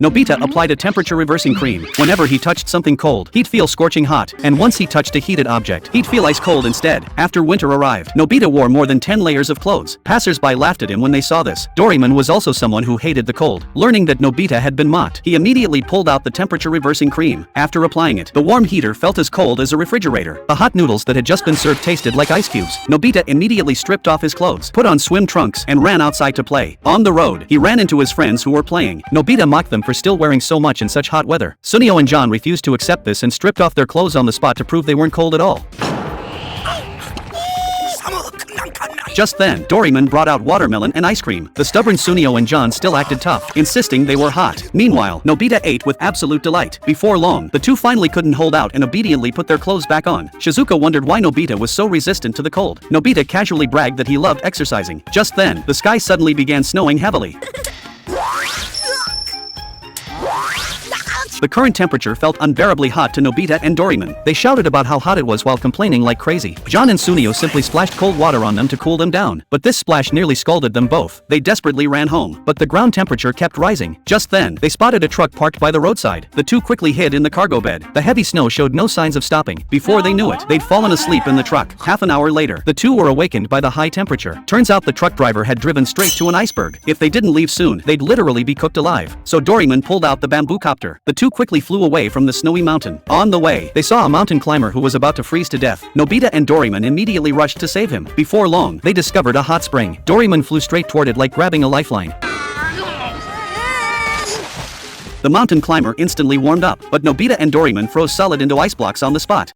Nobita applied a temperature-reversing cream. Whenever he touched something cold, he'd feel scorching hot, and once he touched a heated object, he'd feel ice cold instead. After winter arrived, Nobita wore more than 10 layers of clothes. Passers-by laughed at him when they saw this. Doraemon was also someone who hated the cold. Learning that Nobita had been mocked, he immediately pulled out the temperature-reversing cream. After applying it, the warm heater felt as cold as a refrigerator. The hot noodles that had just been served tasted like ice cubes. Nobita immediately stripped off his clothes, put on swim trunks, and ran outside to play. On the road, he ran into his friends who were playing. Nobita mocked them for still wearing so much in such hot weather. Sunio and John refused to accept this and stripped off their clothes on the spot to prove they weren't cold at all. Just then, Doraemon brought out watermelon and ice cream. The stubborn Sunio and John still acted tough, insisting they were hot. Meanwhile, Nobita ate with absolute delight. Before long, the two finally couldn't hold out and obediently put their clothes back on. Shizuka wondered why Nobita was so resistant to the cold. Nobita casually bragged that he loved exercising. Just then, the sky suddenly began snowing heavily. The current temperature felt unbearably hot to Nobita and Doraemon. They shouted about how hot it was while complaining like crazy. John and Sunio simply splashed cold water on them to cool them down, but this splash nearly scalded them both. They desperately ran home, but the ground temperature kept rising. Just then, they spotted a truck parked by the roadside. The two quickly hid in the cargo bed. The heavy snow showed no signs of stopping. Before they knew it, they'd fallen asleep in the truck. Half an hour later, the two were awakened by the high temperature. Turns out the truck driver had driven straight to an iceberg. If they didn't leave soon, they'd literally be cooked alive. So Doraemon pulled out the bamboo copter. The two quickly flew away from the snowy mountain. On the way, they saw a mountain climber who was about to freeze to death. Nobita and Doraemon immediately rushed to save him. Before long, they discovered a hot spring. Doraemon flew straight toward it like grabbing a lifeline. The mountain climber instantly warmed up, but Nobita and Doraemon froze solid into ice blocks on the spot.